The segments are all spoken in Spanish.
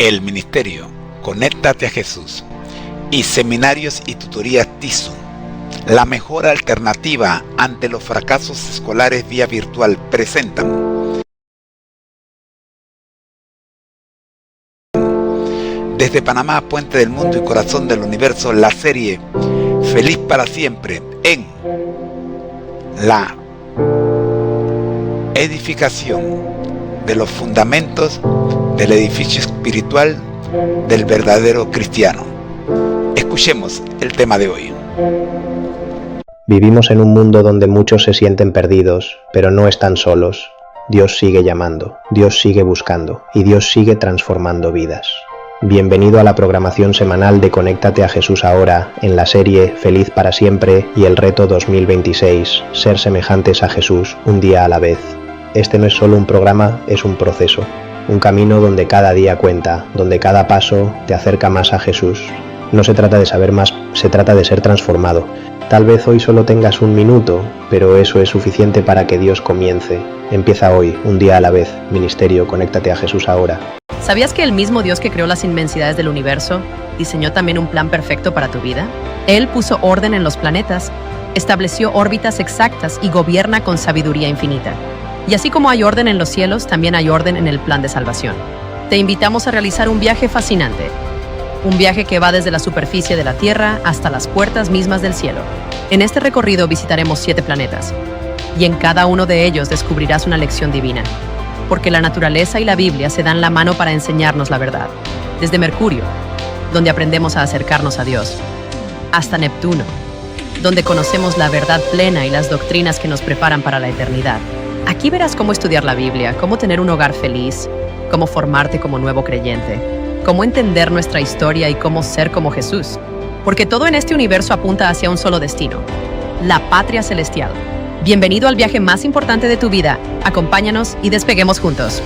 el ministerio Conéctate a Jesús y seminarios y tutorías TISU, la mejor alternativa ante los fracasos escolares vía virtual, presentan desde Panamá, puente del mundo y corazón del universo, la serie Feliz para siempre en la edificación de los fundamentos del edificio espiritual del verdadero cristiano. Escuchemos el tema de hoy. Vivimos en un mundo donde muchos se sienten perdidos, pero no están solos. Dios sigue llamando, Dios sigue buscando y Dios sigue transformando vidas. Bienvenido a la programación semanal de Conéctate a Jesús ahora, en la serie Feliz para siempre y el reto 2026, ser semejantes a Jesús un día a la vez. Este no es solo un programa, es un proceso, un camino donde cada día cuenta, donde cada paso te acerca más a Jesús. No se trata de saber más, se trata de ser transformado. Tal vez hoy solo tengas un minuto, pero eso es suficiente para que Dios comience. Empieza hoy, un día a la vez. Ministerio Conéctate a Jesús ahora. ¿Sabías que el mismo Dios que creó las inmensidades del universo diseñó también un plan perfecto para tu vida? Él puso orden en los planetas, estableció órbitas exactas y gobierna con sabiduría infinita. Y así como hay orden en los cielos, también hay orden en el plan de salvación. Te invitamos a realizar un viaje fascinante. Un viaje que va desde la superficie de la Tierra hasta las puertas mismas del cielo. En este recorrido visitaremos 7 planetas. Y en cada uno de ellos descubrirás una lección divina. Porque la naturaleza y la Biblia se dan la mano para enseñarnos la verdad. Desde Mercurio, donde aprendemos a acercarnos a Dios, hasta Neptuno, donde conocemos la verdad plena y las doctrinas que nos preparan para la eternidad. Aquí verás cómo estudiar la Biblia, cómo tener un hogar feliz, cómo formarte como nuevo creyente, cómo entender nuestra historia y cómo ser como Jesús. Porque todo en este universo apunta hacia un solo destino, la patria celestial. Bienvenido al viaje más importante de tu vida. Acompáñanos y despeguemos juntos.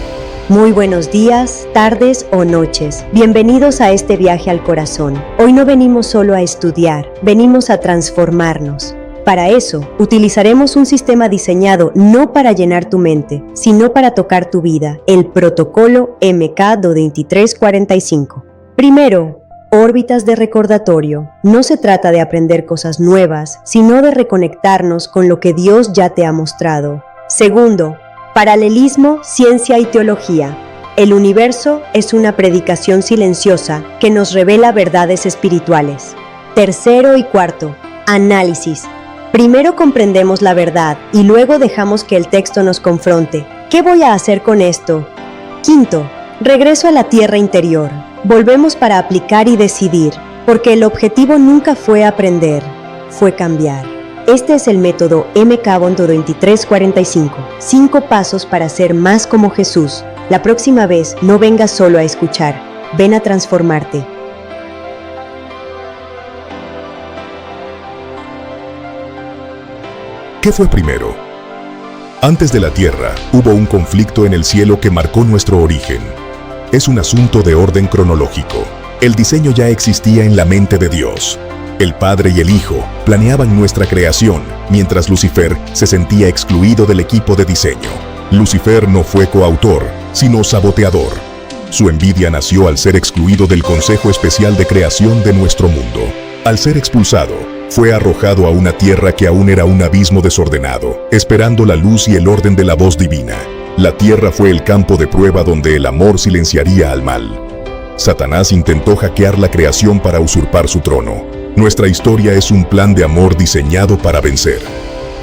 Muy buenos días, tardes o noches. Bienvenidos a este viaje al corazón. Hoy no venimos solo a estudiar, venimos a transformarnos. Para eso, utilizaremos un sistema diseñado no para llenar tu mente, sino para tocar tu vida, el protocolo MK2345. Primero, órbitas de recordatorio. No se trata de aprender cosas nuevas, sino de reconectarnos con lo que Dios ya te ha mostrado. Segundo, paralelismo, ciencia y teología. El universo es una predicación silenciosa que nos revela verdades espirituales. Tercero y cuarto, análisis. Primero comprendemos la verdad y luego dejamos que el texto nos confronte. ¿Qué voy a hacer con esto? Quinto, regreso a la tierra interior. Volvemos para aplicar y decidir, porque el objetivo nunca fue aprender, fue cambiar. Este es el método MK2345. 5 pasos para ser más como Jesús. La próxima vez no vengas solo a escuchar, ven a transformarte. ¿Qué fue primero? Antes de la tierra, hubo un conflicto en el cielo que marcó nuestro origen. Es un asunto de orden cronológico. El diseño ya existía en la mente de Dios. El Padre y el Hijo planeaban nuestra creación, mientras Lucifer se sentía excluido del equipo de diseño. Lucifer no fue coautor, sino saboteador. Su envidia nació al ser excluido del Consejo Especial de Creación de nuestro mundo. Al ser expulsado, fue arrojado a una tierra que aún era un abismo desordenado, esperando la luz y el orden de la voz divina. La tierra fue el campo de prueba donde el amor silenciaría al mal. Satanás intentó hackear la creación para usurpar su trono. Nuestra historia es un plan de amor diseñado para vencer.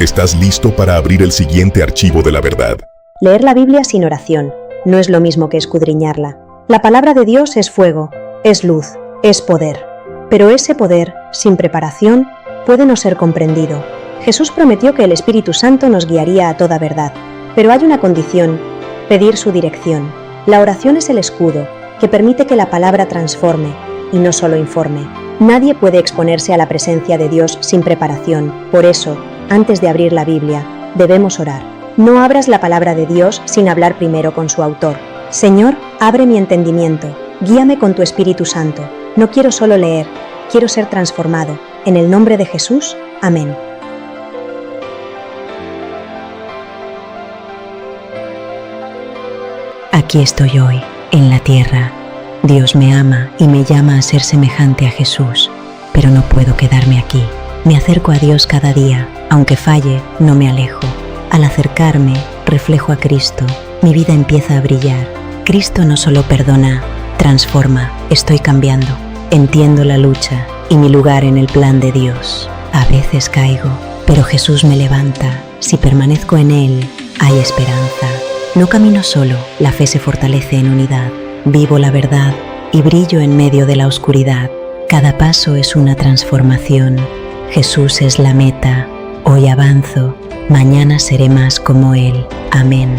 ¿Estás listo para abrir el siguiente archivo de la verdad? Leer la Biblia sin oración no es lo mismo que escudriñarla. La palabra de Dios es fuego, es luz, es poder. Pero ese poder, sin preparación, puede no ser comprendido. Jesús prometió que el Espíritu Santo nos guiaría a toda verdad. Pero hay una condición: pedir su dirección. La oración es el escudo que permite que la palabra transforme y no solo informe. Nadie puede exponerse a la presencia de Dios sin preparación. Por eso, antes de abrir la Biblia, debemos orar. No abras la palabra de Dios sin hablar primero con su autor. Señor, abre mi entendimiento. Guíame con tu Espíritu Santo. No quiero solo leer, quiero ser transformado. En el nombre de Jesús, amén. Aquí estoy hoy, en la tierra, Dios me ama y me llama a ser semejante a Jesús, pero no puedo quedarme aquí. Me acerco a Dios cada día, aunque falle, no me alejo. Al acercarme, reflejo a Cristo, mi vida empieza a brillar. Cristo no solo perdona, transforma, estoy cambiando. Entiendo la lucha y mi lugar en el plan de Dios. A veces caigo, pero Jesús me levanta. Si permanezco en Él, hay esperanza. No camino solo, la fe se fortalece en unidad. Vivo la verdad y brillo en medio de la oscuridad. Cada paso es una transformación. Jesús es la meta. Hoy avanzo, mañana seré más como Él. Amén.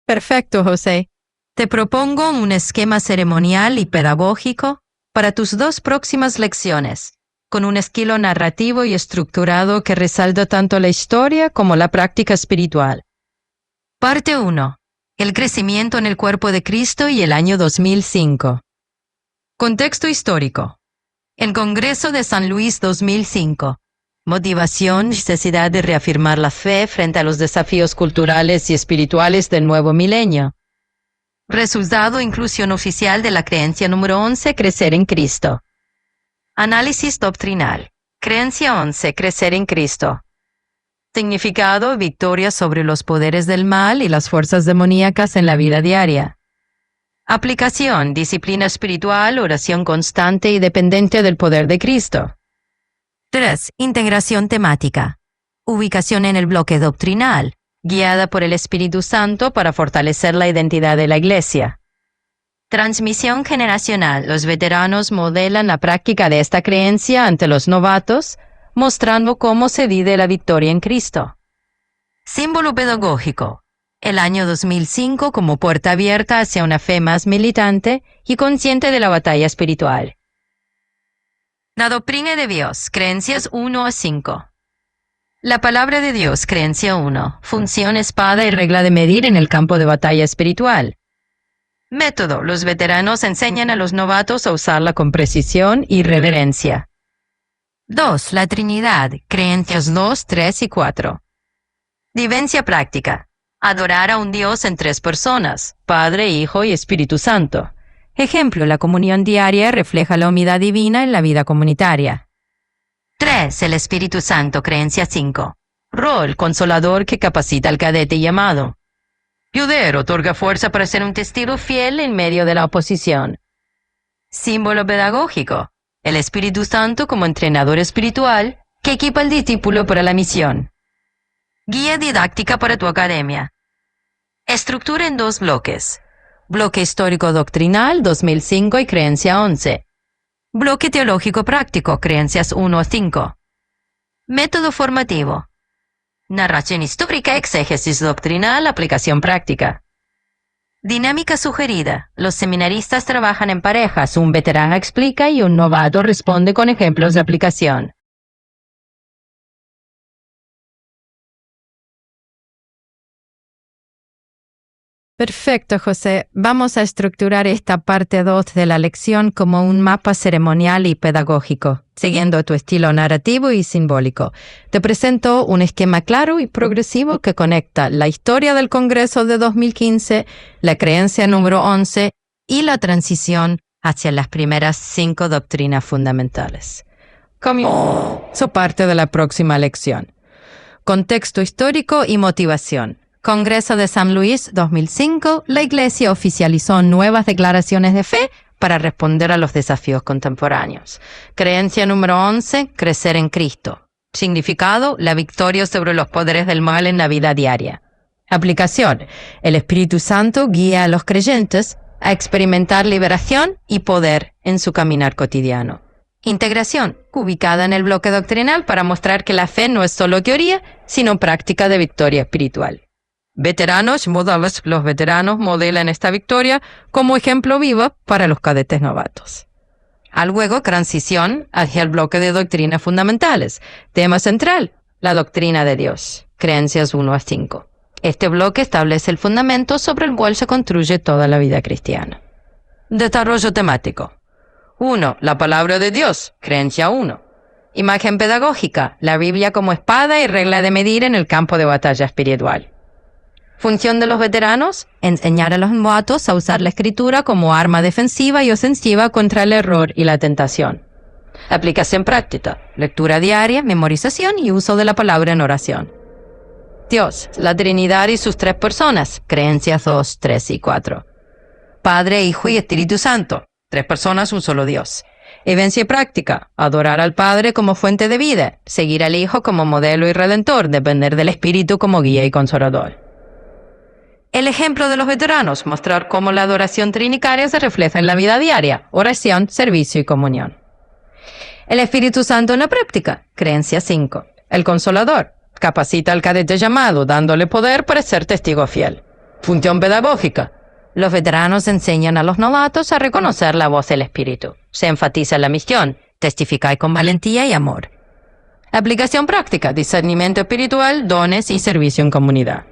Perfecto, José. Te propongo un esquema ceremonial y pedagógico para tus 2 próximas lecciones, con un estilo narrativo y estructurado que resalta tanto la historia como la práctica espiritual. Parte 1. El crecimiento en el cuerpo de Cristo y el año 2005. Contexto histórico. El Congreso de San Luis 2005. Motivación, necesidad de reafirmar la fe frente a los desafíos culturales y espirituales del nuevo milenio. Resultado: inclusión oficial de la creencia número 11, crecer en Cristo. Análisis doctrinal. Creencia 11, crecer en Cristo. Significado: victoria sobre los poderes del mal y las fuerzas demoníacas en la vida diaria. Aplicación: disciplina espiritual, oración constante y dependiente del poder de Cristo. 3. Integración temática. Ubicación en el bloque doctrinal, guiada por el Espíritu Santo para fortalecer la identidad de la Iglesia. Transmisión generacional. Los veteranos modelan la práctica de esta creencia ante los novatos, mostrando cómo se vive la victoria en Cristo. Símbolo pedagógico. El año 2005 como puerta abierta hacia una fe más militante y consciente de la batalla espiritual. La doctrina de Dios, creencias 1 a 5. La palabra de Dios, creencia 1, función, espada y regla de medir en el campo de batalla espiritual. Método: los veteranos enseñan a los novatos a usarla con precisión y reverencia. 2. La Trinidad, creencias 2, 3 y 4. Vivencia práctica: adorar a un Dios en 3 personas, Padre, Hijo y Espíritu Santo. Ejemplo: la comunión diaria refleja la unidad divina en la vida comunitaria. 3. El Espíritu Santo, creencia 5. Rol: consolador que capacita al cadete llamado. Poder: otorga fuerza para ser un testigo fiel en medio de la oposición. Símbolo pedagógico: el Espíritu Santo como entrenador espiritual que equipa al discípulo para la misión. Guía didáctica para tu academia. Estructura en 2 bloques. Bloque histórico doctrinal 2005 y creencia 11. Bloque teológico práctico, creencias 1 a 5. Método formativo: narración histórica, exégesis doctrinal, aplicación práctica. Dinámica sugerida: los seminaristas trabajan en parejas, un veterano explica y un novato responde con ejemplos de aplicación. Perfecto, José. Vamos a estructurar esta parte 2 de la lección como un mapa ceremonial y pedagógico, siguiendo tu estilo narrativo y simbólico. Te presento un esquema claro y progresivo que conecta la historia del Congreso de 2015, la creencia número 11 y la transición hacia las primeras 5 doctrinas fundamentales. Comienzo parte de la próxima lección. Contexto histórico y motivación. Congreso de San Luis 2005, la Iglesia oficializó nuevas declaraciones de fe para responder a los desafíos contemporáneos. Creencia número 11, crecer en Cristo. Significado: la victoria sobre los poderes del mal en la vida diaria. Aplicación: el Espíritu Santo guía a los creyentes a experimentar liberación y poder en su caminar cotidiano. Integración, ubicada en el bloque doctrinal para mostrar que la fe no es solo teoría, sino práctica de victoria espiritual. Los veteranos modelan esta victoria como ejemplo vivo para los cadetes novatos. Luego, transición hacia el bloque de doctrinas fundamentales. Tema central, la doctrina de Dios, creencias 1 a 5. Este bloque establece el fundamento sobre el cual se construye toda la vida cristiana. Desarrollo temático. 1. La palabra de Dios, creencia 1. Imagen pedagógica, la Biblia como espada y regla de medir en el campo de batalla espiritual. Función de los veteranos, enseñar a los novatos a usar la escritura como arma defensiva y ofensiva contra el error y la tentación. Aplicación práctica, lectura diaria, memorización y uso de la palabra en oración. Dios, la Trinidad y sus 3 personas, creencias 2, 3 y 4. Padre, Hijo y Espíritu Santo, 3 personas, un solo Dios. Vivencia práctica, adorar al Padre como fuente de vida, seguir al Hijo como modelo y redentor, depender del Espíritu como guía y consolador. El ejemplo de los veteranos, mostrar cómo la adoración trinitaria se refleja en la vida diaria, oración, servicio y comunión. El Espíritu Santo en la práctica, creencia 5. El Consolador, capacita al cadete llamado, dándole poder para ser testigo fiel. Función pedagógica. Los veteranos enseñan a los novatos a reconocer la voz del Espíritu. Se enfatiza la misión, testificar con valentía y amor. Aplicación práctica, discernimiento espiritual, dones y servicio en comunidad.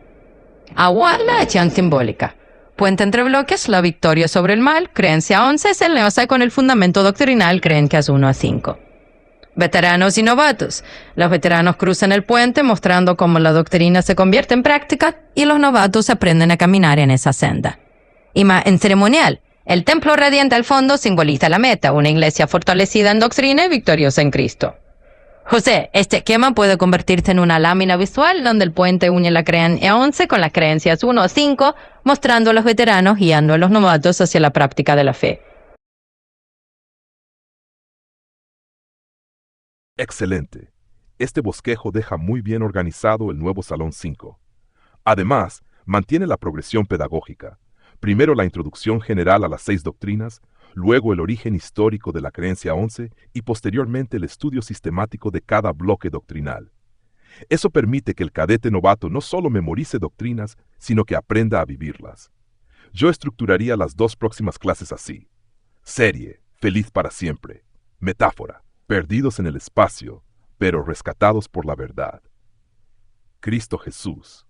La acción simbólica. Puente entre bloques, la victoria sobre el mal, creencia 11, se enlaza con el fundamento doctrinal, creencias 1 a 5. Veteranos y novatos. Los veteranos cruzan el puente mostrando cómo la doctrina se convierte en práctica y los novatos aprenden a caminar en esa senda. Imagen ceremonial. El templo radiante al fondo simboliza la meta, una iglesia fortalecida en doctrina y victoriosa en Cristo. José, este esquema puede convertirse en una lámina visual donde el puente une la creencia 11 con las creencias 1 a 5, mostrando a los veteranos guiando a los novatos hacia la práctica de la fe. Excelente. Este bosquejo deja muy bien organizado el nuevo Salón 5. Además, mantiene la progresión pedagógica. Primero la introducción general a las 6 doctrinas, luego el origen histórico de la creencia 11 y posteriormente el estudio sistemático de cada bloque doctrinal. Eso permite que el cadete novato no solo memorice doctrinas, sino que aprenda a vivirlas. Yo estructuraría las 2 próximas clases así. Serie, feliz para siempre. Metáfora, perdidos en el espacio, pero rescatados por la verdad. Cristo Jesús.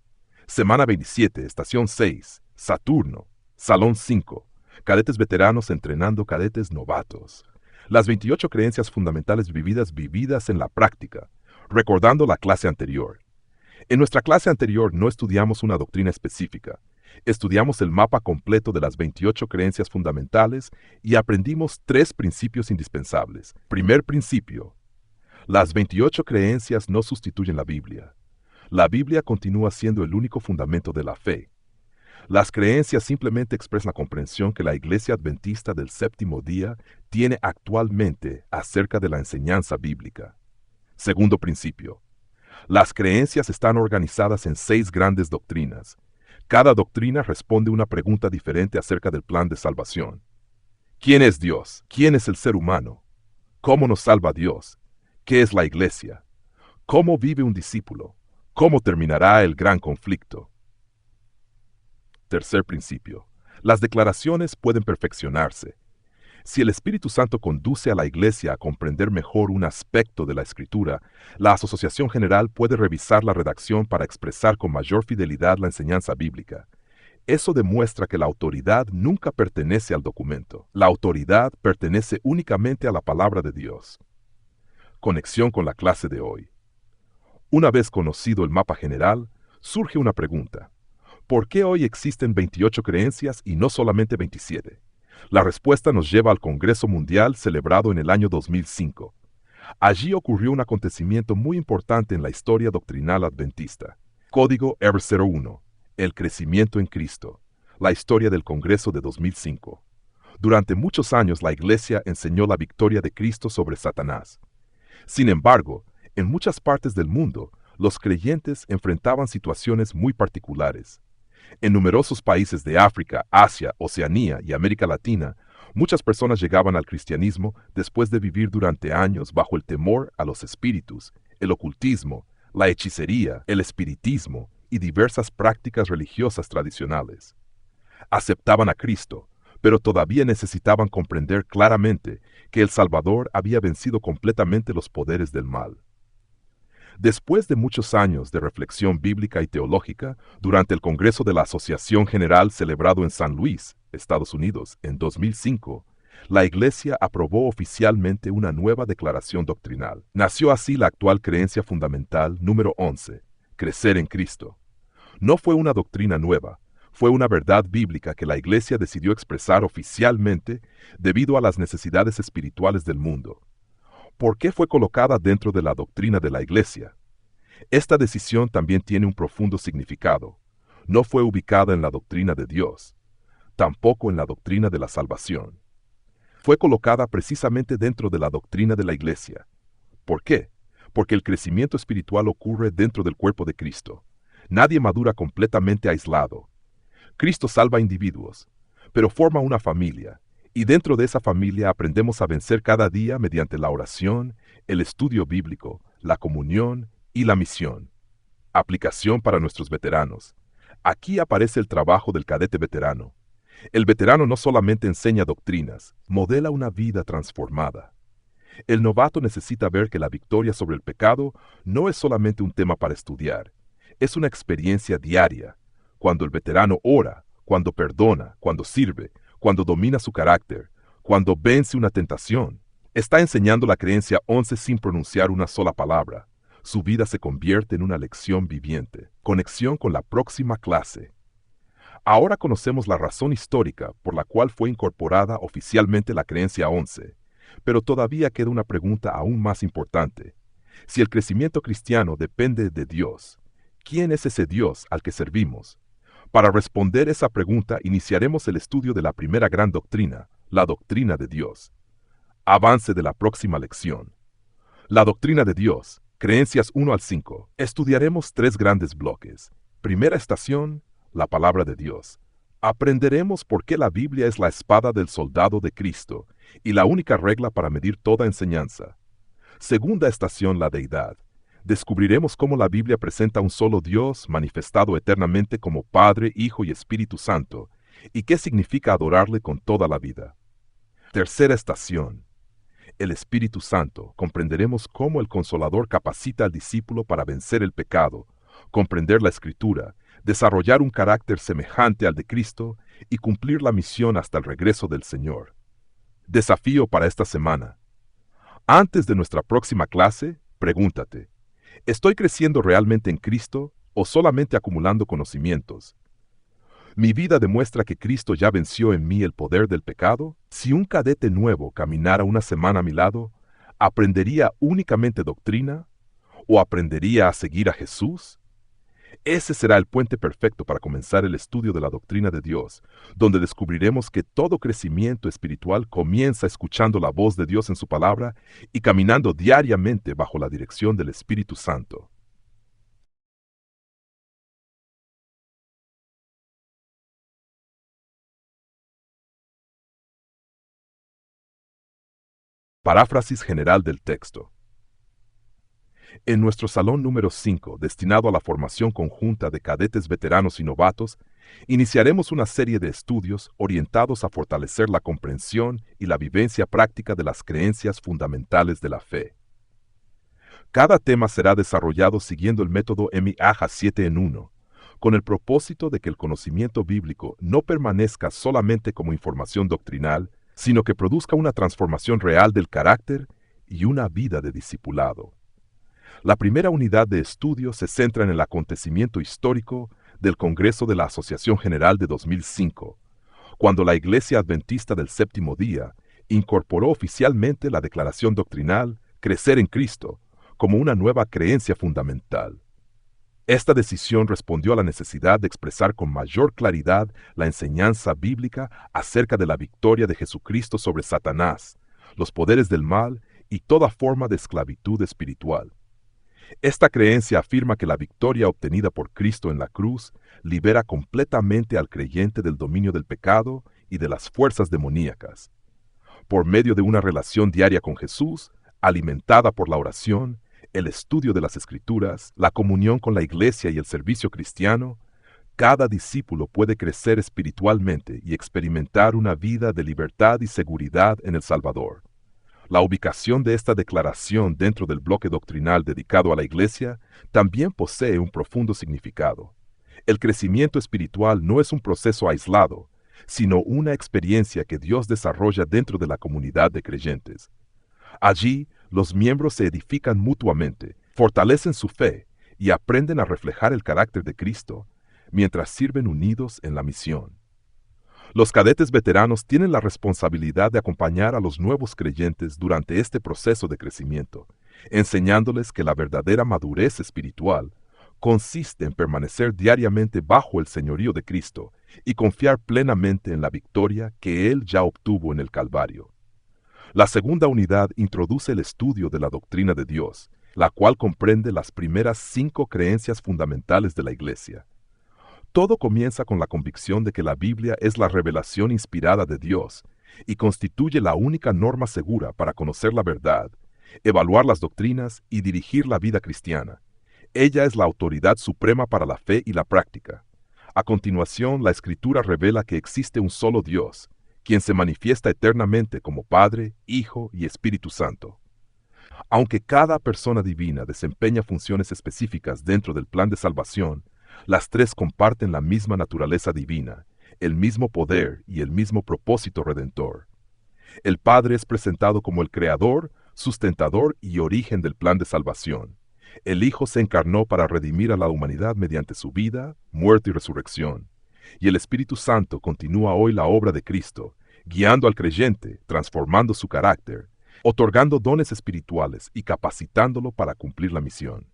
Semana 27, estación 6, Saturno, Salón 5. Cadetes veteranos entrenando cadetes novatos. Las 28 creencias fundamentales vividas en la práctica, recordando la clase anterior. En nuestra clase anterior no estudiamos una doctrina específica. Estudiamos el mapa completo de las 28 creencias fundamentales y aprendimos 3 principios indispensables. Primer principio. Las 28 creencias no sustituyen la Biblia. La Biblia continúa siendo el único fundamento de la fe. Las creencias simplemente expresan la comprensión que la Iglesia Adventista del Séptimo Día tiene actualmente acerca de la enseñanza bíblica. Segundo principio. Las creencias están organizadas en 6 grandes doctrinas. Cada doctrina responde una pregunta diferente acerca del plan de salvación. ¿Quién es Dios? ¿Quién es el ser humano? ¿Cómo nos salva Dios? ¿Qué es la Iglesia? ¿Cómo vive un discípulo? ¿Cómo terminará el gran conflicto? Tercer principio. Las declaraciones pueden perfeccionarse. Si el Espíritu Santo conduce a la Iglesia a comprender mejor un aspecto de la Escritura, la Asociación General puede revisar la redacción para expresar con mayor fidelidad la enseñanza bíblica. Eso demuestra que la autoridad nunca pertenece al documento. La autoridad pertenece únicamente a la palabra de Dios. Conexión con la clase de hoy. Una vez conocido el mapa general, surge una pregunta. ¿Por qué hoy existen 28 creencias y no solamente 27? La respuesta nos lleva al Congreso Mundial celebrado en el año 2005. Allí ocurrió un acontecimiento muy importante en la historia doctrinal adventista. Código R01, el crecimiento en Cristo, la historia del Congreso de 2005. Durante muchos años la Iglesia enseñó la victoria de Cristo sobre Satanás. Sin embargo, en muchas partes del mundo, los creyentes enfrentaban situaciones muy particulares. En numerosos países de África, Asia, Oceanía y América Latina, muchas personas llegaban al cristianismo después de vivir durante años bajo el temor a los espíritus, el ocultismo, la hechicería, el espiritismo y diversas prácticas religiosas tradicionales. Aceptaban a Cristo, pero todavía necesitaban comprender claramente que el Salvador había vencido completamente los poderes del mal. Después de muchos años de reflexión bíblica y teológica, durante el Congreso de la Asociación General celebrado en San Luis, Estados Unidos, en 2005, la Iglesia aprobó oficialmente una nueva declaración doctrinal. Nació así la actual creencia fundamental número 11, crecer en Cristo. No fue una doctrina nueva, fue una verdad bíblica que la Iglesia decidió expresar oficialmente debido a las necesidades espirituales del mundo. ¿Por qué fue colocada dentro de la doctrina de la Iglesia? Esta decisión también tiene un profundo significado. No fue ubicada en la doctrina de Dios, tampoco en la doctrina de la salvación. Fue colocada precisamente dentro de la doctrina de la Iglesia. ¿Por qué? Porque el crecimiento espiritual ocurre dentro del cuerpo de Cristo. Nadie madura completamente aislado. Cristo salva individuos, pero forma una familia, y dentro de esa familia aprendemos a vencer cada día mediante la oración, el estudio bíblico, la comunión y la misión. Aplicación para nuestros veteranos. Aquí aparece el trabajo del cadete veterano. El veterano no solamente enseña doctrinas, modela una vida transformada. El novato necesita ver que la victoria sobre el pecado no es solamente un tema para estudiar, es una experiencia diaria. Cuando el veterano ora, cuando perdona, cuando sirve, cuando domina su carácter, cuando vence una tentación, está enseñando la creencia 11 sin pronunciar una sola palabra. Su vida se convierte en una lección viviente. Conexión con la próxima clase. Ahora conocemos la razón histórica por la cual fue incorporada oficialmente la creencia 11, pero todavía queda una pregunta aún más importante. Si el crecimiento cristiano depende de Dios, ¿quién es ese Dios al que servimos? Para responder esa pregunta iniciaremos el estudio de la primera gran doctrina, la doctrina de Dios. Avance de la próxima lección. La doctrina de Dios, creencias 1 al 5. Estudiaremos 3 grandes bloques. Primera estación, la palabra de Dios. Aprenderemos por qué la Biblia es la espada del soldado de Cristo y la única regla para medir toda enseñanza. Segunda estación, la deidad. Descubriremos cómo la Biblia presenta un solo Dios manifestado eternamente como Padre, Hijo y Espíritu Santo, y qué significa adorarle con toda la vida. Tercera estación, el Espíritu Santo. Comprenderemos cómo el Consolador capacita al discípulo para vencer el pecado, comprender la Escritura, desarrollar un carácter semejante al de Cristo y cumplir la misión hasta el regreso del Señor. Desafío para esta semana. Antes de nuestra próxima clase, pregúntate, ¿estoy creciendo realmente en Cristo o solamente acumulando conocimientos? ¿Mi vida demuestra que Cristo ya venció en mí el poder del pecado? Si un cadete nuevo caminara una semana a mi lado, ¿aprendería únicamente doctrina o aprendería a seguir a Jesús? Ese será el puente perfecto para comenzar el estudio de la doctrina de Dios, donde descubriremos que todo crecimiento espiritual comienza escuchando la voz de Dios en su palabra y caminando diariamente bajo la dirección del Espíritu Santo. Paráfrasis general del texto. En nuestro salón número 5, destinado a la formación conjunta de cadetes veteranos y novatos, iniciaremos una serie de estudios orientados a fortalecer la comprensión y la vivencia práctica de las creencias fundamentales de la fe. Cada tema será desarrollado siguiendo el método MIAJA 7 en 1, con el propósito de que el conocimiento bíblico no permanezca solamente como información doctrinal, sino que produzca una transformación real del carácter y una vida de discipulado. La primera unidad de estudio se centra en el acontecimiento histórico del Congreso de la Asociación General de 2005, cuando la Iglesia Adventista del Séptimo Día incorporó oficialmente la declaración doctrinal Crecer en Cristo como una nueva creencia fundamental. Esta decisión respondió a la necesidad de expresar con mayor claridad la enseñanza bíblica acerca de la victoria de Jesucristo sobre Satanás, los poderes del mal y toda forma de esclavitud espiritual. Esta creencia afirma que la victoria obtenida por Cristo en la cruz libera completamente al creyente del dominio del pecado y de las fuerzas demoníacas. Por medio de una relación diaria con Jesús, alimentada por la oración, el estudio de las Escrituras, la comunión con la Iglesia y el servicio cristiano, cada discípulo puede crecer espiritualmente y experimentar una vida de libertad y seguridad en el Salvador. La ubicación de esta declaración dentro del bloque doctrinal dedicado a la Iglesia también posee un profundo significado. El crecimiento espiritual no es un proceso aislado, sino una experiencia que Dios desarrolla dentro de la comunidad de creyentes. Allí, los miembros se edifican mutuamente, fortalecen su fe y aprenden a reflejar el carácter de Cristo, mientras sirven unidos en la misión. Los cadetes veteranos tienen la responsabilidad de acompañar a los nuevos creyentes durante este proceso de crecimiento, enseñándoles que la verdadera madurez espiritual consiste en permanecer diariamente bajo el señorío de Cristo y confiar plenamente en la victoria que Él ya obtuvo en el Calvario. La segunda unidad introduce el estudio de la doctrina de Dios, la cual comprende las primeras 5 creencias fundamentales de la Iglesia. Todo comienza con la convicción de que la Biblia es la revelación inspirada de Dios y constituye la única norma segura para conocer la verdad, evaluar las doctrinas y dirigir la vida cristiana. Ella es la autoridad suprema para la fe y la práctica. A continuación, la Escritura revela que existe un solo Dios, quien se manifiesta eternamente como Padre, Hijo y Espíritu Santo. Aunque cada persona divina desempeña funciones específicas dentro del plan de salvación, las 3 comparten la misma naturaleza divina, el mismo poder y el mismo propósito redentor. El Padre es presentado como el creador, sustentador y origen del plan de salvación. El Hijo se encarnó para redimir a la humanidad mediante su vida, muerte y resurrección. Y el Espíritu Santo continúa hoy la obra de Cristo, guiando al creyente, transformando su carácter, otorgando dones espirituales y capacitándolo para cumplir la misión.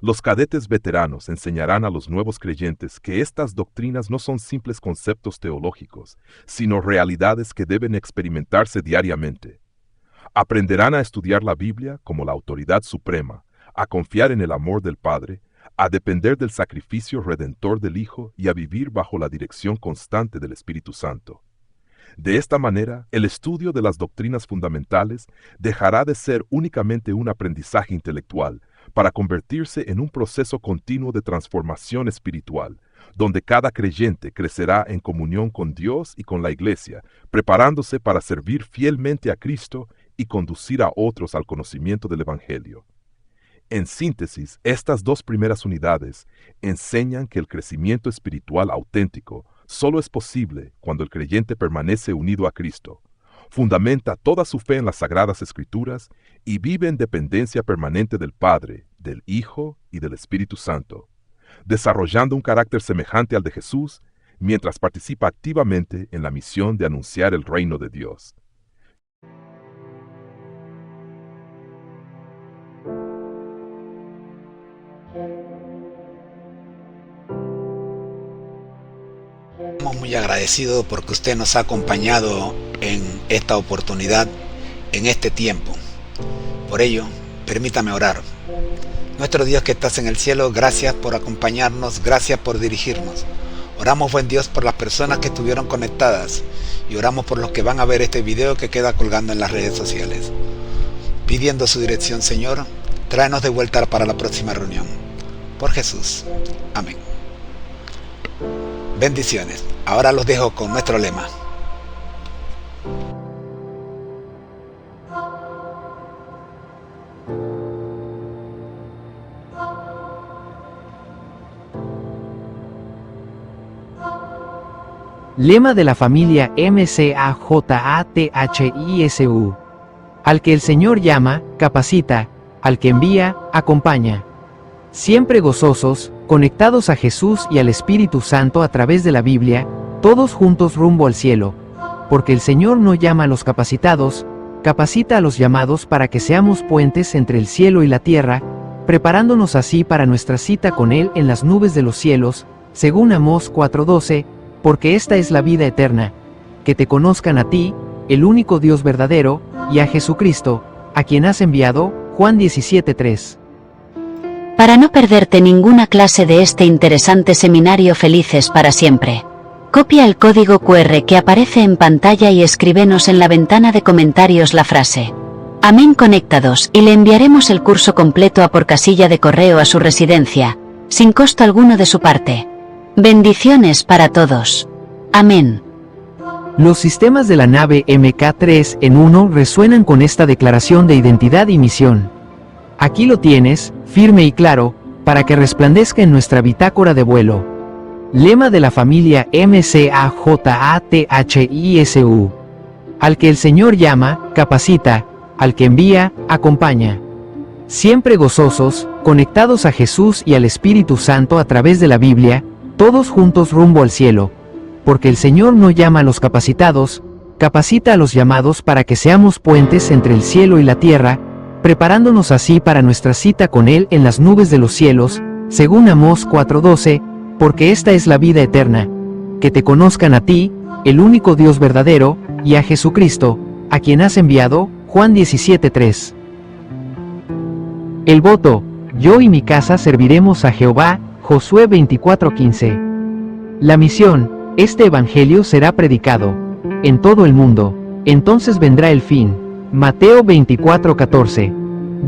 Los cadetes veteranos enseñarán a los nuevos creyentes que estas doctrinas no son simples conceptos teológicos, sino realidades que deben experimentarse diariamente. Aprenderán a estudiar la Biblia como la autoridad suprema, a confiar en el amor del Padre, a depender del sacrificio redentor del Hijo y a vivir bajo la dirección constante del Espíritu Santo. De esta manera, el estudio de las doctrinas fundamentales dejará de ser únicamente un aprendizaje intelectual para convertirse en un proceso continuo de transformación espiritual, donde cada creyente crecerá en comunión con Dios y con la Iglesia, preparándose para servir fielmente a Cristo y conducir a otros al conocimiento del Evangelio. En síntesis, estas 2 primeras unidades enseñan que el crecimiento espiritual auténtico solo es posible cuando el creyente permanece unido a Cristo, fundamenta toda su fe en las Sagradas Escrituras y vive en dependencia permanente del Padre, del Hijo y del Espíritu Santo, desarrollando un carácter semejante al de Jesús mientras participa activamente en la misión de anunciar el reino de Dios. Estamos muy agradecidos porque usted nos ha acompañado en esta oportunidad, en este tiempo. Por ello, permítame orar. Nuestro Dios que estás en el cielo, gracias por acompañarnos, gracias por dirigirnos. Oramos, buen Dios, por las personas que estuvieron conectadas y oramos por los que van a ver este video que queda colgando en las redes sociales. Pidiendo su dirección, Señor, tráenos de vuelta para la próxima reunión. Por Jesús. Amén. Bendiciones. Ahora los dejo con nuestro lema. Lema de la familia MCAJATHISU. Al que el Señor llama, capacita, al que envía, acompaña. Siempre gozosos, conectados a Jesús y al Espíritu Santo a través de la Biblia, todos juntos rumbo al cielo. Porque el Señor no llama a los capacitados, capacita a los llamados para que seamos puentes entre el cielo y la tierra, preparándonos así para nuestra cita con Él en las nubes de los cielos, según Amós 4:12, porque esta es la vida eterna, que te conozcan a ti, el único Dios verdadero, y a Jesucristo, a quien has enviado, Juan 17:3. Para no perderte ninguna clase de este interesante seminario Felices para Siempre, copia el código QR que aparece en pantalla y escríbenos en la ventana de comentarios la frase Amén Conectados, y le enviaremos el curso completo por casilla de correo a su residencia, sin costo alguno de su parte. Bendiciones para todos. Amén. Los sistemas de la nave MK3 en 1 resuenan con esta declaración de identidad y misión. Aquí lo tienes, firme y claro, para que resplandezca en nuestra bitácora de vuelo. Lema de la familia MCAJATHISU. Al que el Señor llama, capacita, al que envía, acompaña. Siempre gozosos, conectados a Jesús y al Espíritu Santo a través de la Biblia, todos juntos rumbo al cielo. Porque el Señor no llama a los capacitados, capacita a los llamados para que seamos puentes entre el cielo y la tierra, preparándonos así para nuestra cita con Él en las nubes de los cielos, según Amós 4:12, porque esta es la vida eterna, que te conozcan a ti, el único Dios verdadero, y a Jesucristo, a quien has enviado, Juan 17:3. El voto, yo y mi casa serviremos a Jehová, Josué 24:15. La misión, este evangelio será predicado en todo el mundo, entonces vendrá el fin. Mateo 24:14.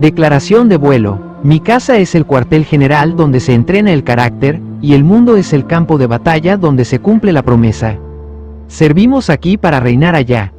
Declaración de vuelo. Mi casa es el cuartel general donde se entrena el carácter, y el mundo es el campo de batalla donde se cumple la promesa. Servimos aquí para reinar allá.